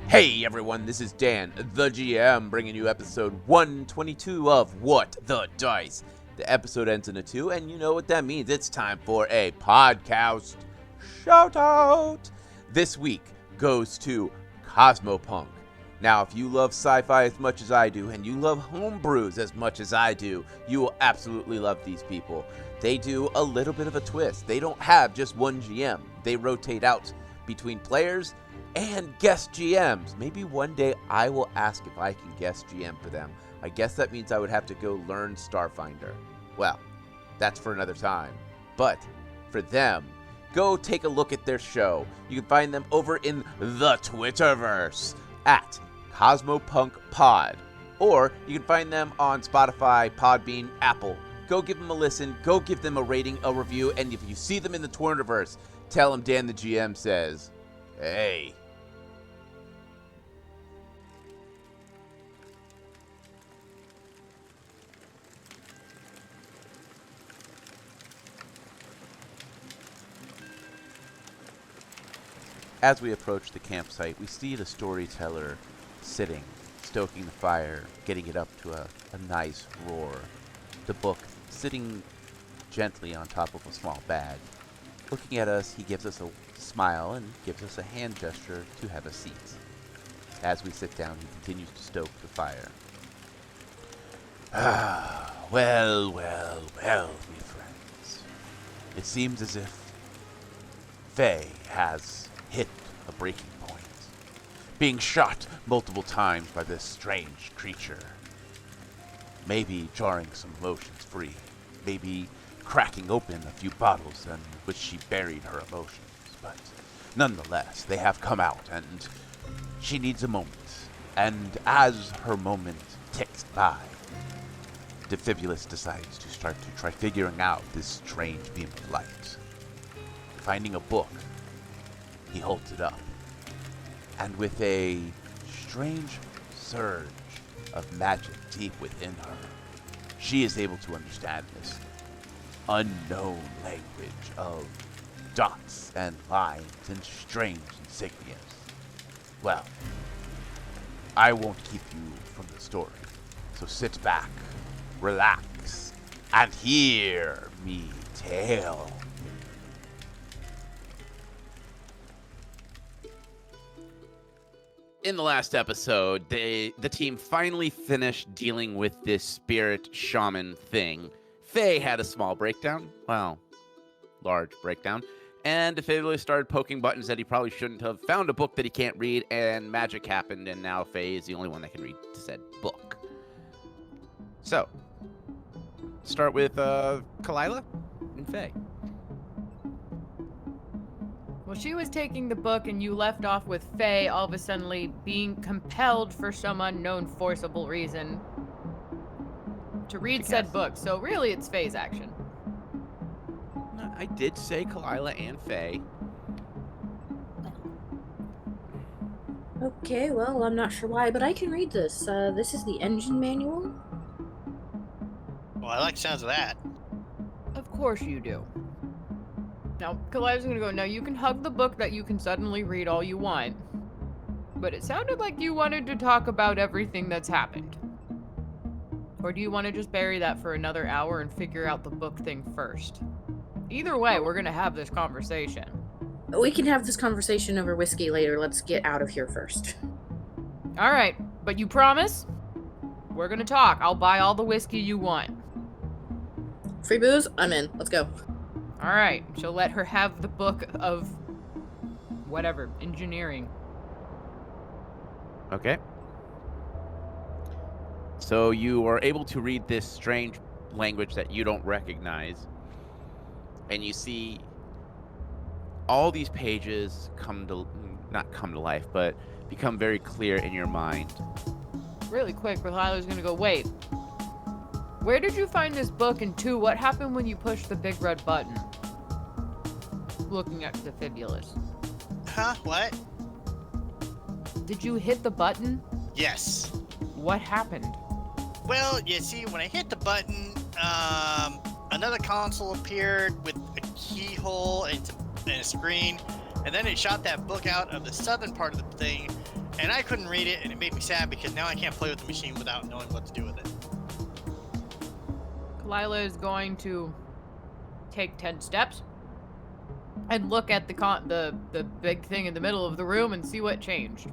Hey everyone, this is Dan, the GM, bringing you episode 122 of What the Dice. The episode ends in a 2, and you know what that means. It's time for a podcast shout out. This week goes to Cosmopunk. Now, if you love sci-fi as much as I do, and you love homebrews as much as I do, you will absolutely love these people. They do a little bit of a twist. They don't have just one GM. They rotate out between players and guest GMs. Maybe one day I will ask if I can guest GM for them. I guess that means I would have to go learn Starfinder. Well, that's for another time. But for them, go take a look at their show. You can find them over in the Twitterverse at Cosmopunk Pod. Or you can find them on Spotify, Podbean, Apple. Go give them a listen. Go give them a rating, a review. And if you see them in the Twitterverse, tell them Dan the GM says, hey. As we approach the campsite, we see the storyteller sitting, stoking the fire, getting it up to a nice roar. The book sitting gently on top of a small bag. Looking at us, he gives us a smile and gives us a hand gesture to have a seat. As we sit down, he continues to stoke the fire. Well, me friends. It seems as if Faye has hit a breaking point, being shot multiple times by this strange creature. Maybe jarring some emotions free, maybe cracking open a few bottles in which she buried her emotions, but nonetheless, they have come out, and she needs a moment. And as her moment ticks by, Defibulus decides to start to try figuring out this strange beam of light. Finding a book, he holds it up, and with a strange surge of magic deep within her, she is able to understand this unknown language of dots and lines and strange insignias. Well, I won't keep you from the story, so sit back, relax, and hear me tell. In the last episode, the team finally finished dealing with this spirit shaman thing. Faye had a small breakdown. Well, large breakdown. And Defibulus started poking buttons that he probably shouldn't have. Found a book that he can't read, and magic happened, and now Faye is the only one that can read said book. So, start with Kalila and Faye. Well, she was taking the book and you left off with Faye all of a sudden being compelled for some unknown forcible reason to read said book. So really it's Faye's action. No, I did say Kalila and Faye. Okay, well, I'm not sure why, but I can read this. This is the engine manual. Well, I like the sounds of that. Of course you do. Now, Kalila's gonna go, now you can hug the book that you can suddenly read all you want. But it sounded like you wanted to talk about everything that's happened. Or do you want to just bury that for another hour and figure out the book thing first? Either way, we're gonna have this conversation. We can have this conversation over whiskey later. Let's get out of here first. Alright, but you promise? We're gonna talk. I'll buy all the whiskey you want. Free booze? I'm in. Let's go. Alright, she'll let her have the book of whatever, engineering. Okay. So you are able to read this strange language that you don't recognize. And you see all these pages not come to life, but become very clear in your mind. Really quick, Lila's gonna go, wait. Where did you find this book? And 2, what happened when you pushed the big red button? Looking at Defibulus. Huh? What? Did you hit the button? Yes. What happened? Well, you see, when I hit the button, another console appeared with a keyhole and a screen, and then it shot that book out of the southern part of the thing, and I couldn't read it, and it made me sad because now I can't play with the machine without knowing what to do with it. Kalila is going to take 10 steps and look at the big thing in the middle of the room and see what changed.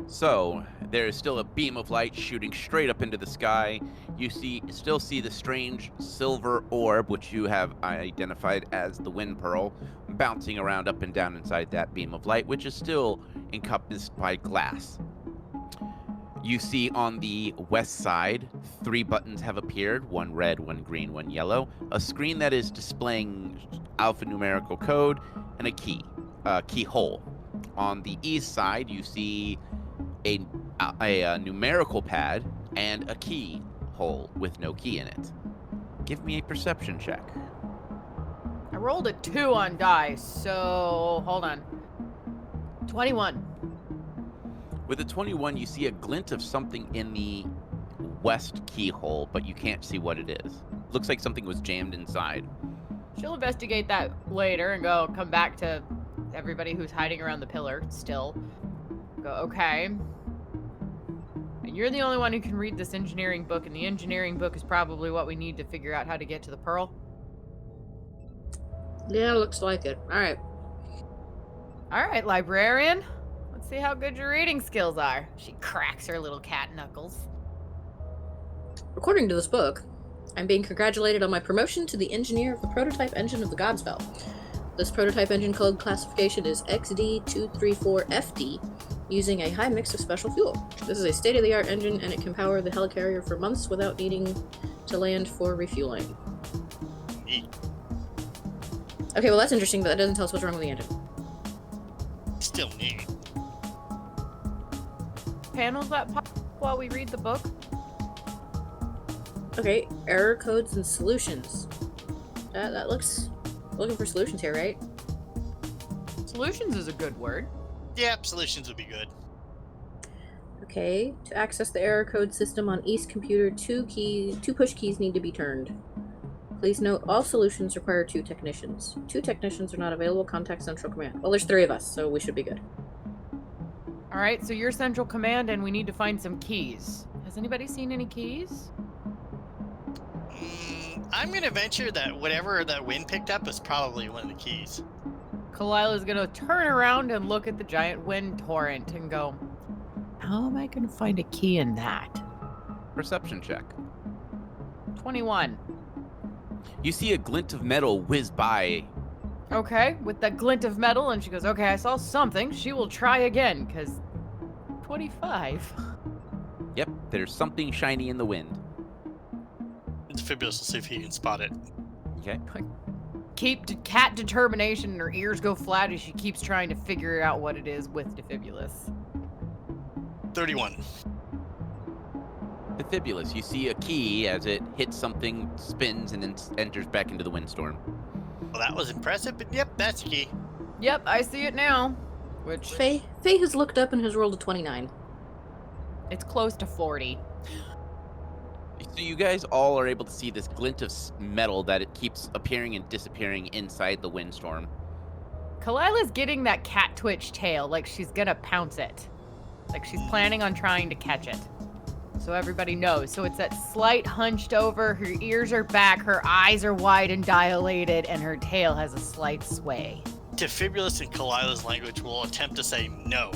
So, there is still a beam of light shooting straight up into the sky. You still see the strange silver orb, which you have identified as the wind pearl, bouncing around up and down inside that beam of light, which is still encompassed by glass. You see on the west side, 3 buttons have appeared, one red, one green, one yellow, a screen that is displaying alphanumerical code, and a keyhole. On the east side, you see a numerical pad and a keyhole with no key in it. Give me a perception check. I rolled a 2 on dice, so hold on. 21. With a 21, you see a glint of something in the west keyhole, but you can't see what it is. Looks like something was jammed inside. She'll investigate that later and come back to everybody who's hiding around the pillar still. Go, okay. And you're the only one who can read this engineering book, and the engineering book is probably what we need to figure out how to get to the pearl. Yeah, looks like it. Alright. Alright, librarian. Let's see how good your reading skills are. She cracks her little cat knuckles. According to this book, I'm being congratulated on my promotion to the engineer of the prototype engine of the Godspell. This prototype engine code classification is XD234FD, using a high mix of special fuel. This is a state-of-the-art engine, and it can power the helicarrier for months without needing to land for refueling. Neat. Okay, well that's interesting, but that doesn't tell us what's wrong with the engine. Still neat. Panels that pop while we read the book. Okay, error codes and solutions. That looks... Looking for solutions here, right? Solutions is a good word. Yep, solutions would be good. Okay, to access the error code system on East computer, 2 push keys need to be turned. Please note, all solutions require 2 technicians. 2 technicians are not available. Contact Central Command. Well, there's 3 of us, so we should be good. Alright, so you're Central Command and we need to find some keys. Has anybody seen any keys? I'm gonna venture that whatever that wind picked up is probably one of the keys. Kalila's gonna turn around and look at the giant wind torrent and go, how am I gonna find a key in that? Perception check. 21. You see a glint of metal whiz by. Okay, with that glint of metal, and she goes, okay, I saw something. She will try again, because 25. Yep, there's something shiny in the wind. Fibulous will see if he can spot it. Okay. Keep cat determination, and her ears go flat as she keeps trying to figure out what it is with Defibulous. 31. Defibulous, you see a key as it hits something, spins, and then enters back into the windstorm. Well, that was impressive, but yep, that's the key. Yep, I see it now. Which, Faye has looked up and has rolled a 29. it's close to 40. So you guys all are able to see this glint of metal that it keeps appearing and disappearing inside the windstorm. Kalila's getting that cat twitch tail, like she's gonna pounce it. Like she's planning on trying to catch it. So everybody knows. So it's that slight hunched over, her ears are back, her eyes are wide and dilated, and her tail has a slight sway. Defibulous in Kalila's language will attempt to say no.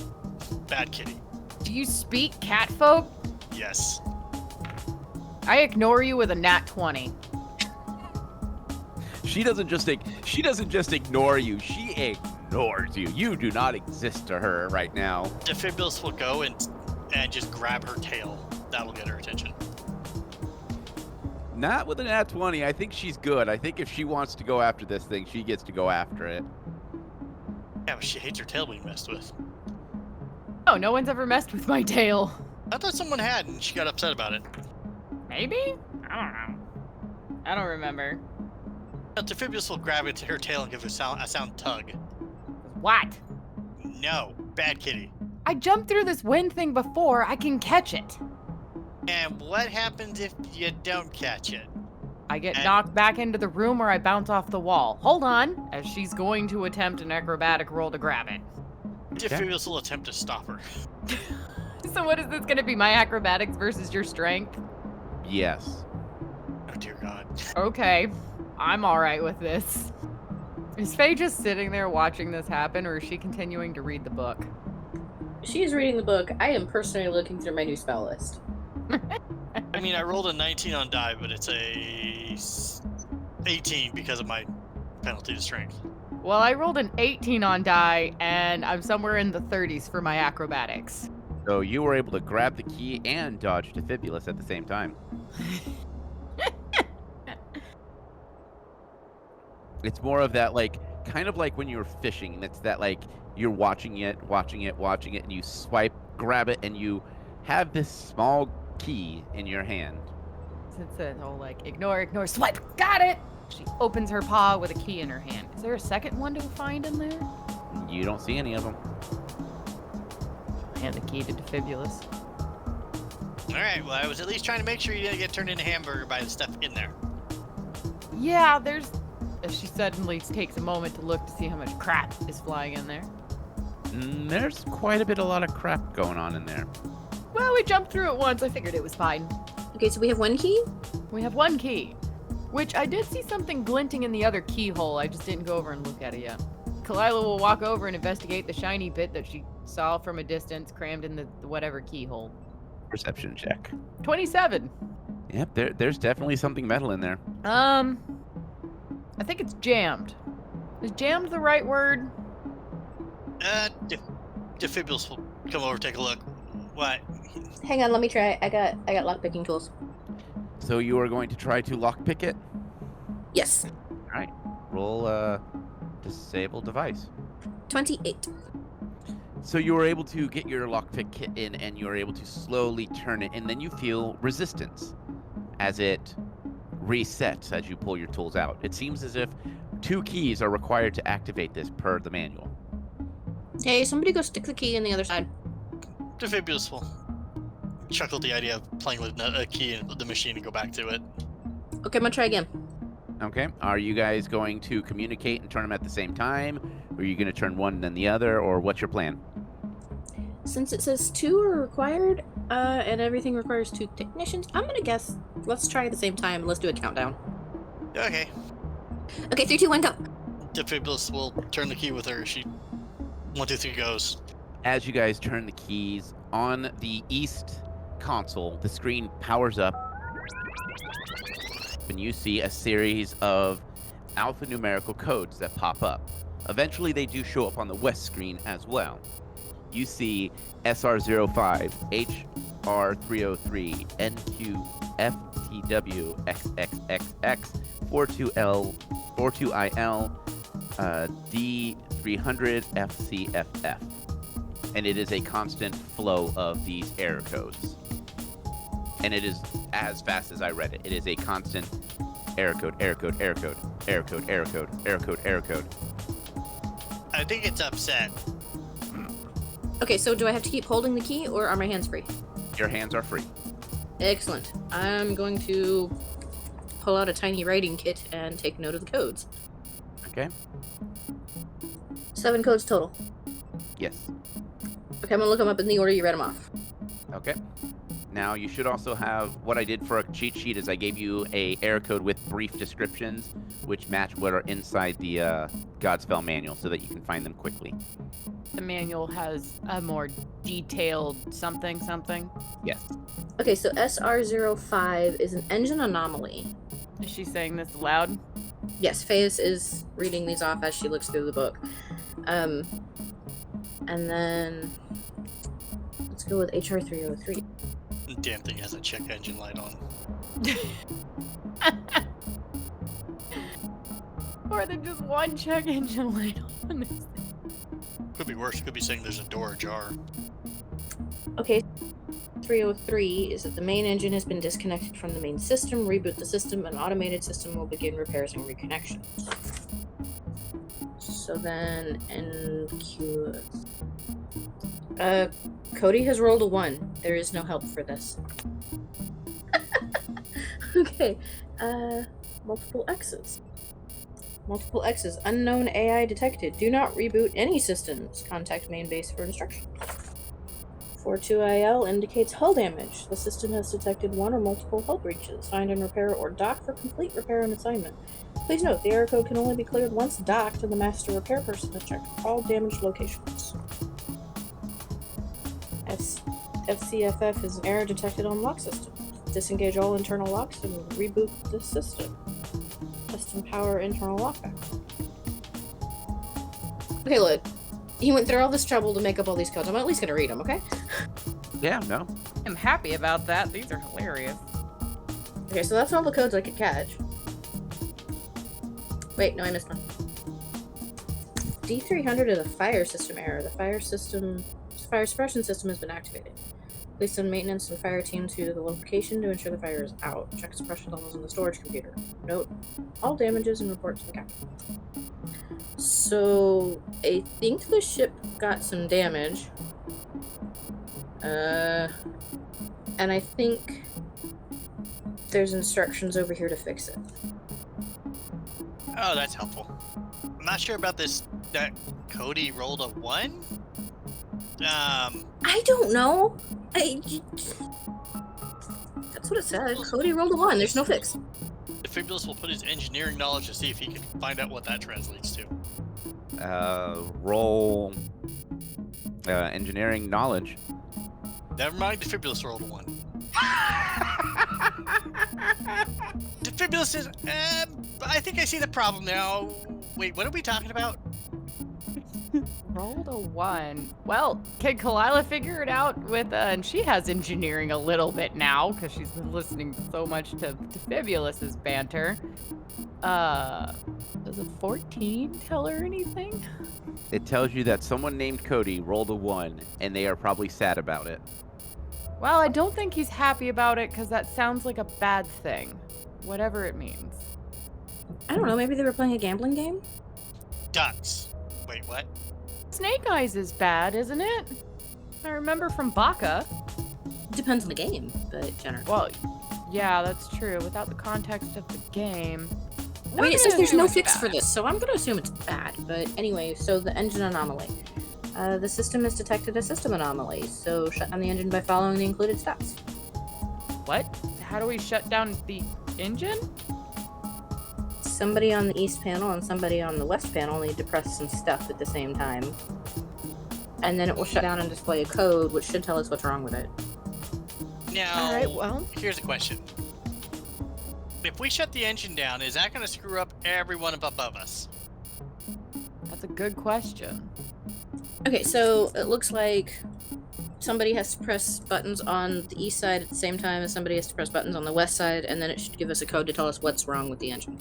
Bad kitty. Do you speak cat folk? Yes. I ignore you with a nat 20. She doesn't just ignore you. She ignores you. You do not exist to her right now. Defibulous will go and just grab her tail. That'll get her attention. Not with an nat 20. I think she's good. I think if she wants to go after this thing, she gets to go after it. Yeah, but she hates her tail being messed with. Oh, no one's ever messed with my tail. I thought someone had, and she got upset about it. Maybe? I don't know. I don't remember. Defibulous will grab it to her tail and give a sound tug. What? No, bad kitty. I jumped through this wind thing before. I can catch it. And what happens if you don't catch it? I get knocked back into the room or I bounce off the wall. Hold on, as she's going to attempt an acrobatic roll to grab it. Defibulous will attempt to stop her. So what is this going to be, my acrobatics versus your strength? Yes. Oh dear God. Okay, I'm alright with this. Is Faye just sitting there watching this happen, or is she continuing to read the book? She is reading the book. I am personally looking through my new spell list. I mean, I rolled a 19 on die, but it's a 18 because of my penalty to strength. Well, I rolled an 18 on die, and I'm somewhere in the 30s for my acrobatics. So you were able to grab the key and dodge Defibulous at the same time. It's more of that, like, kind of like when you're fishing. That's that, like, you're watching it, and you swipe, grab it, and you have this small key in your hand. It's a whole, like, ignore, swipe, got it! She opens her paw with a key in her hand. Is there a second one to find in there? You don't see any of them. Hand the key to Defibulous. Alright, well, I was at least trying to make sure you didn't get turned into hamburger by the stuff in there. Yeah, there's... She suddenly takes a moment to look to see how much crap is flying in there. There's quite a lot of crap going on in there. Well, we jumped through it once. I figured it was fine. Okay, so we have one key? We have one key, which I did see something glinting in the other keyhole. I just didn't go over and look at it yet. Kalila will walk over and investigate the shiny bit that she saw from a distance crammed in the whatever keyhole. Perception check. 27. Yep, there's definitely something metal in there. I think it's jammed. Is jammed the right word? Defibulous will come over, take a look. What? Hang on, let me try. I got lockpicking tools. So you are going to try to lockpick it? Yes. All right. Roll disable device. 28. So you were able to get your lockpick kit in, and you were able to slowly turn it, and then you feel resistance as it resets as you pull your tools out. It seems as if 2 keys are required to activate this per the manual. Hey, somebody go stick the key in the other side. Defibulous will chuckle at the idea of playing with a key in the machine and go back to it. Okay, I'm gonna try again. Okay. Are you guys going to communicate and turn them at the same time? Or are you going to turn one and then the other? Or what's your plan? Since it says 2 are required, and everything requires 2 technicians, I'm gonna guess. Let's try at the same time. Let's do a countdown. Okay. Okay, 3, 2, 1, go. Defibulous will turn the key with her. She 1, 2, 3 goes. As you guys turn the keys on the east console, the screen powers up, and you see a series of alphanumerical codes that pop up. Eventually, they do show up on the west screen as well. You see SR05, HR303, NQ, FTW, XXXX, 42L, 42IL, D300, FCFF. And it is a constant flow of these error codes. And it is as fast as I read it. It is a constant error code, error code, error code, error code, error code, error code, error code. I think it's upset. Okay, so do I have to keep holding the key, or are my hands free? Your hands are free. Excellent. I'm going to pull out a tiny writing kit and take note of the codes. Okay? 7 codes total. Yes. Okay, I'm gonna look them up in the order you read them off. Okay. Now, you should also have, what I did for a cheat sheet is I gave you a error code with brief descriptions, which match what are inside the Godspell manual so that you can find them quickly. The manual has a more detailed something. Yes. Okay, so SR05 is an engine anomaly. Is she saying this aloud? Yes, Faye's is reading these off as she looks through the book. And then let's go with HR303. Damn thing has a check engine light on. Or than just one check engine light on this. Could be worse. Could be saying there's a door ajar. Okay, 303 is that the main engine has been disconnected from the main system. Reboot the system, an automated system will begin repairs and reconnections. So then NQ. Cody has rolled a 1. There is no help for this. Okay. Multiple X's. Multiple X's. Unknown AI detected. Do not reboot any systems. Contact main base for instructions. 42IL indicates hull damage. The system has detected one or multiple hull breaches. Find and repair or dock for complete repair and assignment. Please note, the error code can only be cleared once docked, and the master repair person has checked all damaged locations. FCFF is an error detected on lock system. Disengage all internal locks and reboot the system. Custom power internal lockback. Okay, look. He went through all this trouble to make up all these codes. I'm at least gonna read them, okay? Yeah, no. I'm happy about that. These are hilarious. Okay, so that's all the codes I could catch. Wait, no, I missed one. D300 is a fire system error. The fire suppression system has been activated. Please send maintenance and fire team to the location to ensure the fire is out. Check suppression levels in the storage computer. Note all damages and report to the captain. So, I think the ship got some damage. And I think there's instructions over here to fix it. Oh, that's helpful. I'm not sure about this. That Cody rolled a 1. I don't know. That's what it said. Cody rolled a 1. There's no fix. Defibulus will put his engineering knowledge to see if he can find out what that translates to. Roll engineering knowledge. Never mind, Defibulus rolled a 1. Defibulus says, I think I see the problem now. Wait, what are we talking about? Rolled a 1. Well, can Kalila figure it out with, and she has engineering a little bit now, because she's been listening so much to Fibulus's banter. Does a 14 tell her anything? It tells you that someone named Cody rolled a 1, and they are probably sad about it. Well, I don't think he's happy about it, because that sounds like a bad thing. Whatever it means. I don't know, maybe they were playing a gambling game? Ducks. Wait, what? Snake Eyes is bad, isn't it? I remember from Baka. Depends on the game, but generally. Well, yeah, that's true. Without the context of the game. I mean, it says there's no fix for this, so I'm gonna assume it's bad. But anyway, so the engine anomaly. The system has detected a system anomaly, so shut down the engine by following the included steps. What? How do we shut down the engine? Somebody on the east panel and somebody on the west panel need to press some stuff at the same time. And then it will shut down and display a code, which should tell us what's wrong with it. Now, Alright, well. here's a question. If we shut the engine down, is that going to screw up everyone above us? That's a good question. Okay, so it looks like somebody has to press buttons on the east side at the same time as somebody has to press buttons on the west side, and then it should give us a code to tell us what's wrong with the engine.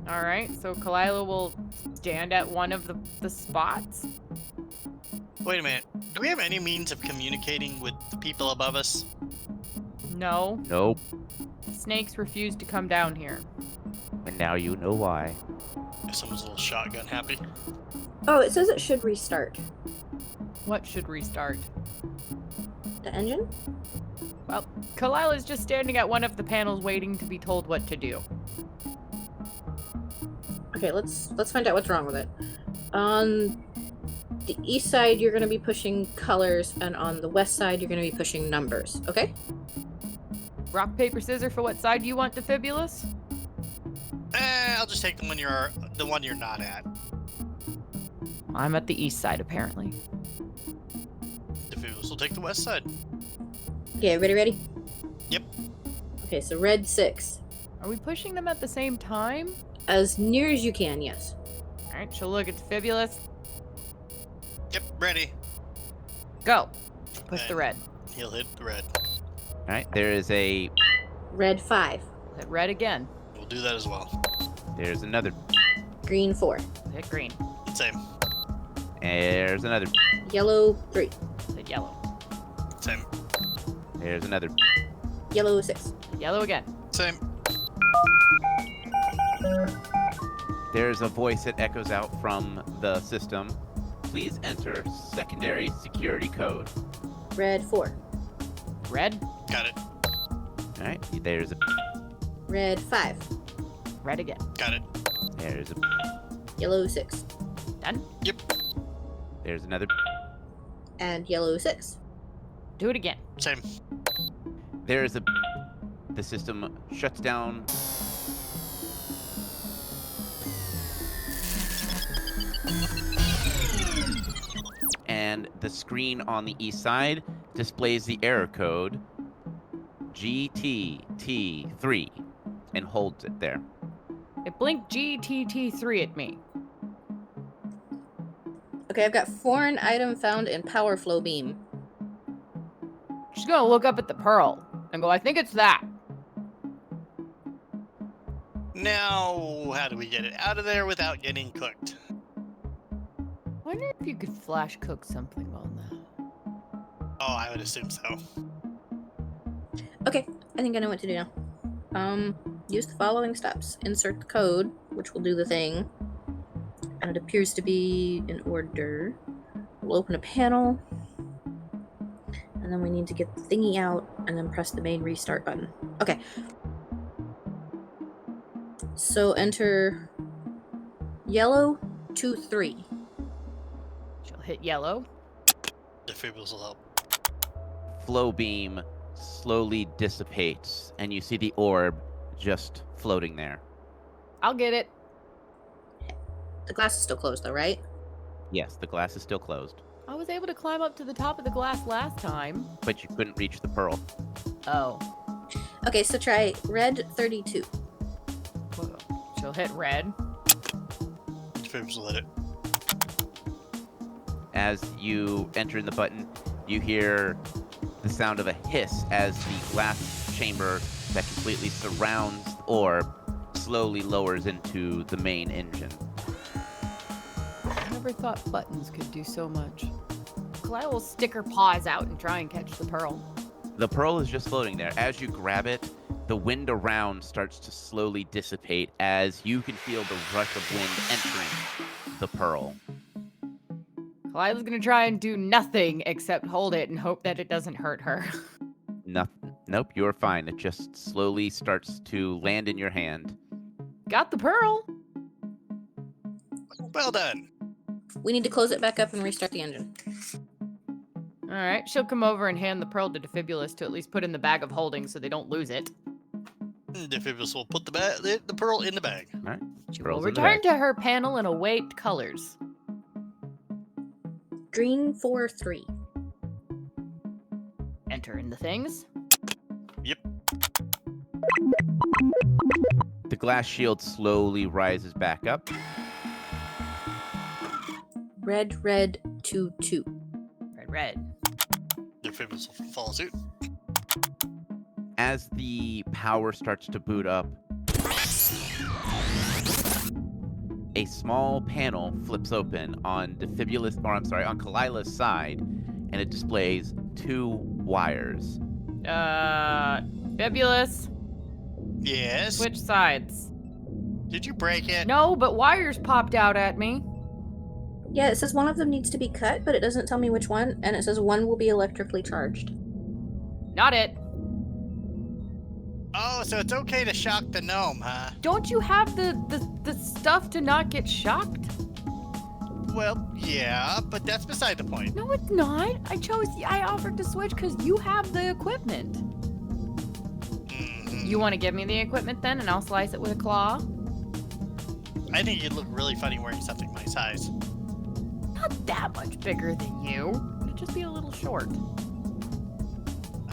Alright, so Kalila will stand at one of the spots. Wait a minute. Do we have any means of communicating with the people above us? No. Nope. The snakes refuse to come down here. And now you know why. Someone's a little shotgun happy. Oh, it says it should restart. What should restart? The engine? Well, Kalila's just standing at one of the panels waiting to be told what to do. Okay, let's find out what's wrong with it. On the east side, you're going to be pushing colors, and on the west side, you're going to be pushing numbers. Okay? Rock, paper, scissors for what side you want, Defibulus? I'll just take the one you're not at. I'm at the east side, apparently. Defibulus will take the west side. Okay, ready? Yep. Okay, so red 6. Are we pushing them at the same time? As near as you can, yes. Alright, she'll look at Defibulus. Yep, ready. Go. Push the And red. He'll hit the red. Alright, there is a... Red 5. Hit red again. We'll do that as well. There's another... Green 4. Hit green. Same. There's another... Yellow 3. Hit yellow. Same. There's another... Yellow 6. Hit yellow again. Same. There's a voice that echoes out from the system. please enter secondary security code. Red 4. Red, Got it. All right, there's a Red 5. red again. Got it. there's a Yellow 6. Done. Yep. there's another And yellow 6. Do it again. Same. there's a the system shuts down. And the screen on the east side displays the error code GTT3 and holds it there. It blinked GTT3 at me. Okay, I've got foreign item found in power flow beam. She's gonna look up at the pearl and go, I think it's that. Now, how do we get it out of there without getting cooked? Wonder if you could flash cook something on that. Oh, I would assume so. Okay, I think I know what to do now. Use the following steps. Insert the code, which will do the thing. And it appears to be in order. We'll open a panel. And then we need to get the thingy out and then press the main restart button. Okay. So enter yellow 2 3. She'll hit yellow. Defibrillator will help. Flow beam slowly dissipates, and you see the orb just floating there. I'll get it. The glass is still closed though, right? Yes, the glass is still closed, I was able to climb up to the top of the glass last time. but you couldn't reach the pearl. Oh. Okay, so try red 32. Whoa. She'll hit red. Defibrillator will hit it. As you enter in the button, you hear the sound of a hiss as the glass chamber that completely surrounds the orb slowly lowers into the main engine. I never thought buttons could do so much. Kalila will stick her paws out and try and catch the pearl. The pearl is just floating there. As you grab it, the wind around starts to slowly dissipate as you can feel the rush of wind entering the pearl. Kalila's gonna try and do nothing except hold it and hope that it doesn't hurt her. Nope, you're fine. It just slowly starts to land in your hand. Got the pearl. Well done. We need to close it back up and restart the engine. All right, she'll come over and hand the pearl to Defibulus to at least put in the bag of holding so they don't lose it. Defibrillator will put the pearl in the bag. All right. She Pearl's will in the return bag. to her panel and await colors. Green 4 3. Enter in the things. Yep. The glass shield slowly rises back up. Red 2 2. Red. Defibrillator will follow suit. As the power starts to boot up, a small panel flips open on on Kalila's side, and it displays 2 wires. Fibulus. Yes. Switch sides. Did you break it? No, but wires popped out at me. Yeah, it says one of them needs to be cut, but it doesn't tell me which one, and it says one will be electrically charged. Not it. Oh, so it's okay to shock the gnome, huh? Don't you have the stuff to not get shocked? Well, yeah, but that's beside the point. No, it's not. I offered to switch because you have the equipment. Mhm. You want to give me the equipment then, and I'll slice it with a claw? I think you'd look really funny wearing something my size. Not that much bigger than you. It'd just be a little short.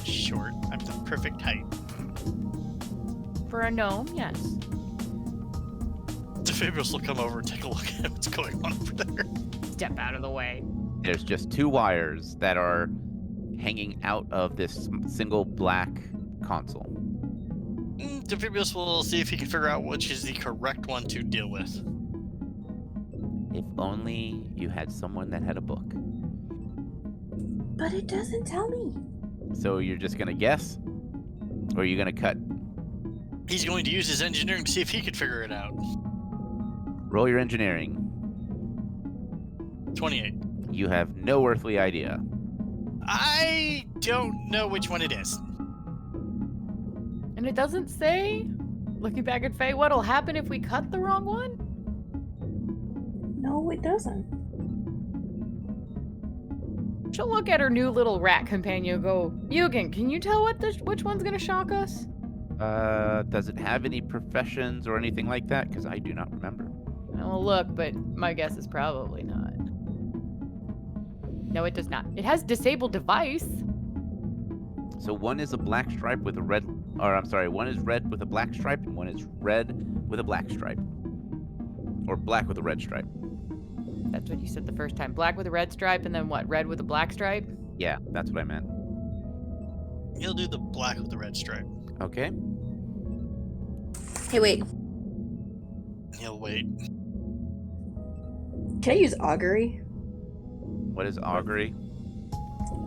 Short. I'm the perfect height. For a gnome, yes. Defibrillator will come over and take a look at what's going on over there. Step out of the way. There's just 2 wires that are hanging out of this single black console. Defibrillator will see if he can figure out which is the correct one to deal with. If only you had someone that had a book. But it doesn't tell me. So you're just gonna guess? Or are you gonna cut? He's going to use his engineering to see if he can figure it out. Roll your engineering. 28. You have no earthly idea. I don't know which one it is. And it doesn't say, looking back at Faye, what'll happen if we cut the wrong one? No, it doesn't. She'll look at her new little rat companion and go, Yugen, can you tell which one's gonna shock us? Does it have any professions or anything like that? Because I do not remember. I will look, but my guess is probably not. No, it does not. It has disabled device. So one is a black stripe with a red, or I'm sorry, one is red with a black stripe, and one is red with a black stripe. Or black with a red stripe. That's what you said the first time. Black with a red stripe, and then what? Red with a black stripe? Yeah, that's what I meant. He'll do the black with the red stripe. Okay. Hey, wait. He'll wait. Can I use augury? What is augury?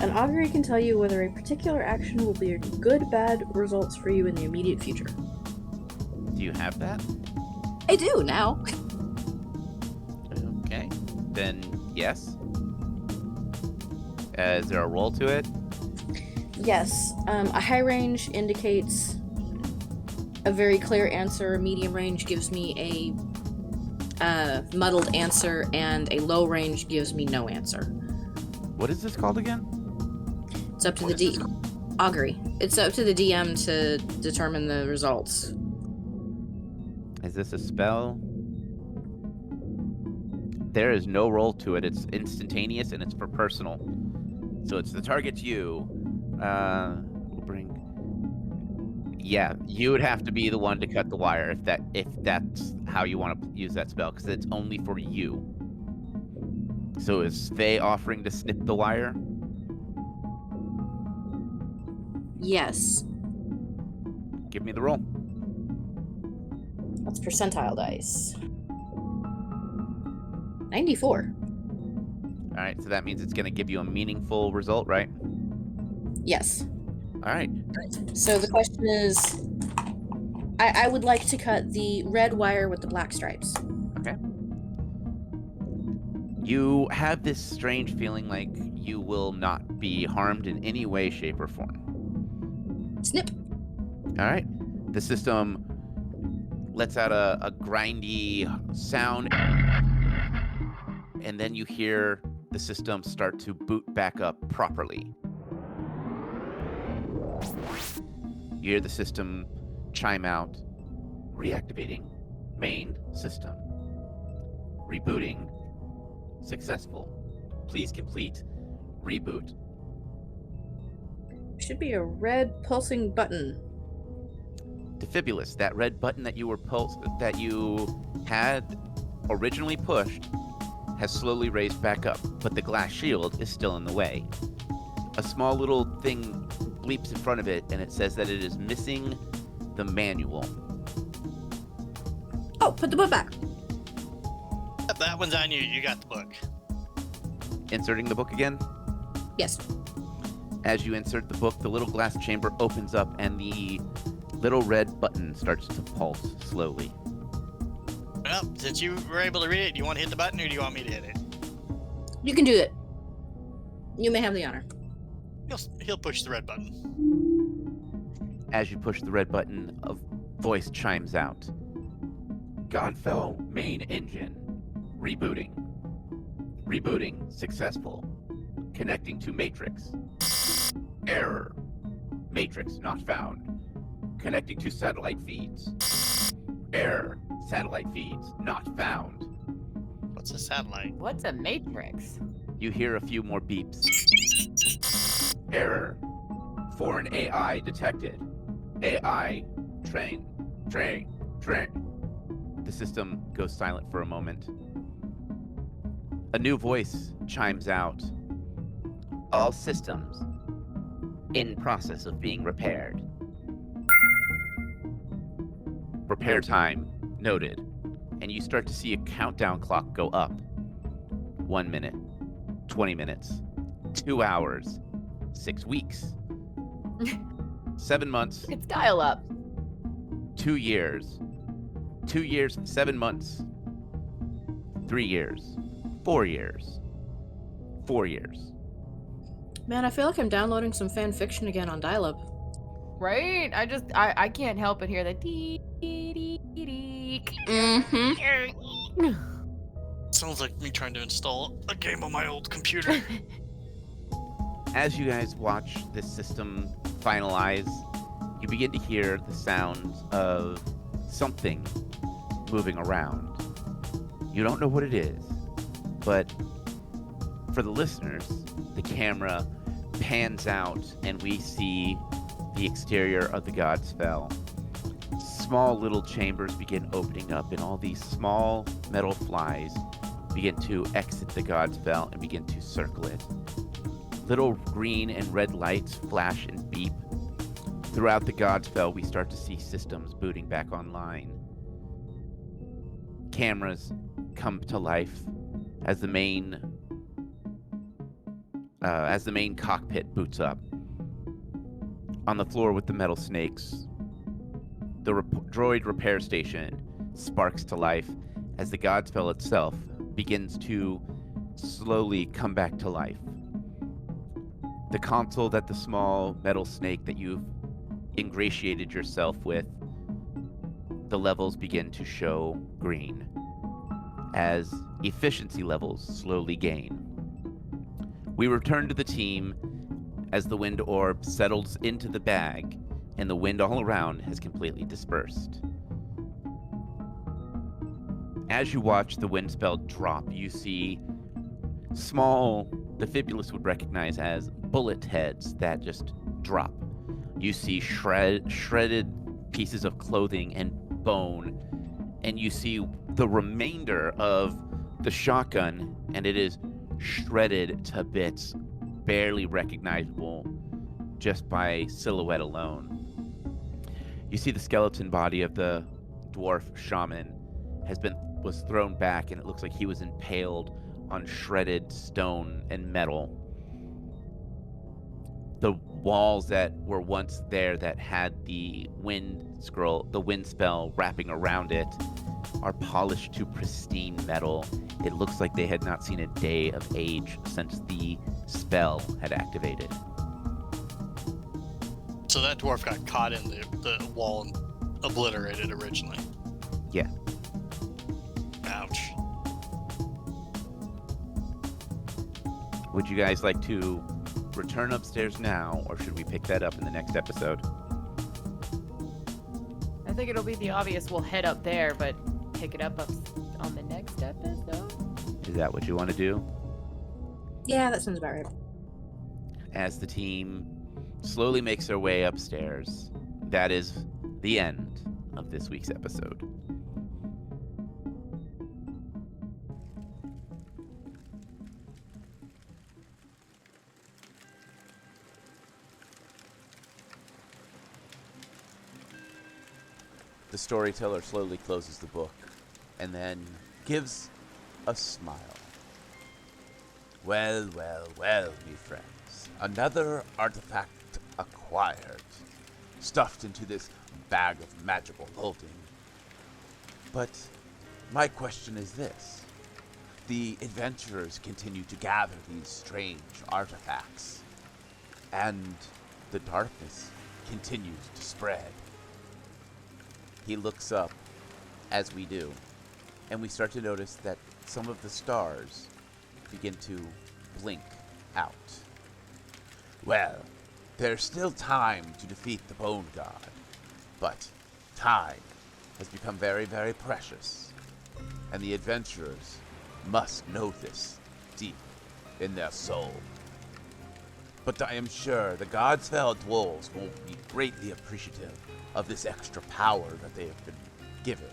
An augury can tell you whether a particular action will be good, bad results for you in the immediate future. Do you have that? I do now. Okay. Then yes. Is there a roll to it? Yes. A high range indicates a very clear answer. A medium range gives me a muddled answer, and a low range gives me no answer. What is this called again? It's up to What the is this augury. It's up to the DM to determine the results. Is this a spell? There is no roll to it. It's instantaneous and it's for personal. So it's the target's you. We'll bring. Yeah, you would have to be the one to cut the wire if that's how you want to use that spell, because it's only for you. So is Faye offering to snip the wire? Yes. Give me the roll. That's percentile dice. 94. All right, so that means it's going to give you a meaningful result, right? Yes. All right. So the question is, I would like to cut the red wire with the black stripes. Okay. You have this strange feeling like you will not be harmed in any way, shape, or form. Snip. All right. The system lets out a grindy sound, and then you hear the system start to boot back up properly. You hear the system chime out, reactivating main system. Rebooting. Successful. Please complete reboot. Should be a red pulsing button. Defibulous, that red button that you had originally pushed has slowly raised back up, but the glass shield is still in the way. A small little thing bleeps in front of it, and it says that it is missing the manual. Oh, put the book back. That one's on you. You got the book. Inserting the book again. Yes. As you insert the book, the little glass chamber opens up, and the little red button starts to pulse slowly. Well, since you were able to read it, do you want to hit the button or do you want me to hit it? You can do it. You may have the honor. He'll push the red button. As you push the red button, a voice chimes out. Godfell main engine. Rebooting. Rebooting successful. Connecting to Matrix. Error. Matrix not found. Connecting to satellite feeds. Error. Satellite feeds not found. What's a satellite? What's a matrix? You hear a few more beeps. Error. Foreign AI detected. AI. Train. The system goes silent for a moment. A new voice chimes out. All systems in process of being repaired. Repair time noted. And you start to see a countdown clock go up. 1 minute, 20 minutes, 2 hours, 6 weeks, 7 months, It's dial up. 2 years, 2 years, 7 months, 3 years, 4 years, 4 years. Man, I feel like I'm downloading some fan fiction again on dial-up. Right? I can't help but hear the dee dee dee dee. Mm-hmm. Sounds like me trying to install a game on my old computer. As you guys watch this system finalize, you begin to hear the sounds of something moving around. You don't know what it is, but for the listeners, the camera pans out and we see the exterior of the Godspell. Small little chambers begin opening up, and all these small metal flies begin to exit the Godspell and begin to circle it. Little green and red lights flash and beep. Throughout the Godspell, we start to see systems booting back online. Cameras come to life as the main cockpit boots up. On the floor with the metal snakes, the droid repair station sparks to life as the Godspell itself begins to slowly come back to life. The console that the small metal snake that you've ingratiated yourself with, the levels begin to show green as efficiency levels slowly gain. We return to the team as the wind orb settles into the bag and the wind all around has completely dispersed. As you watch the wind spell drop, you see small, the Fibulus would recognize as bullet heads that just drop. You see shredded pieces of clothing and bone, and you see the remainder of the shotgun, and it is shredded to bits, barely recognizable just by silhouette alone. You see the skeleton body of the dwarf shaman was thrown back, and it looks like he was impaled on shredded stone and metal. The walls that were once there that had the wind spell wrapping around it are polished to pristine metal. It looks like they had not seen a day of age since the spell had activated. So that dwarf got caught in the wall and obliterated originally. Yeah. Ouch. Would you guys like to return upstairs now, or should we pick that up in the next episode? I think it'll be the obvious we'll head up there, but pick it up on the next episode? Is that what you want to do? Yeah, that sounds about right. As the team slowly makes their way upstairs, that is the end of this week's episode. The storyteller slowly closes the book and then gives a smile. Well, well, well, me friends. Another artifact acquired, stuffed into this bag of magical holding. But my question is this. The adventurers continue to gather these strange artifacts, and the darkness continues to spread. He looks up, as we do, and we start to notice that some of the stars begin to blink out. Well, there's still time to defeat the Bone God, but time has become very, very precious, and the adventurers must know this deep in their soul. But I am sure the Godsfell dwarves will be greatly appreciative of this extra power that they have been given.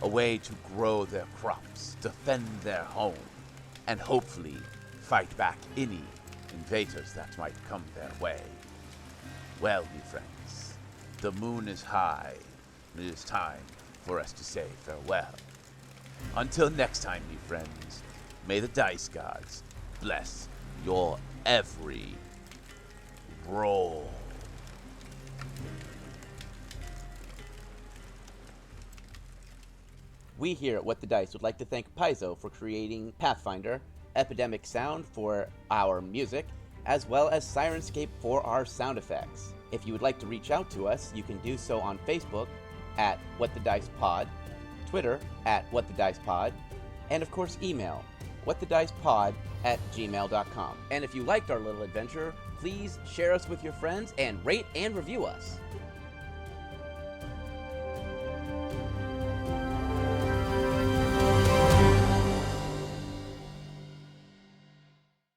A way to grow their crops, defend their home, and hopefully fight back any invaders that might come their way. Well, me friends, the moon is high, and it is time for us to say farewell. Until next time, me friends, may the dice gods bless your every roll. We here at What the Dice would like to thank Paizo for creating Pathfinder Epidemic Sound for our music, as well as Sirenscape for our sound effects. If you would like to reach out to us, you can do so on Facebook at What the Dice Pod, Twitter at What the Dice Pod, and of course email whatthedicepod@gmail.com. And if you liked our little adventure, please share us with your friends and rate and review us.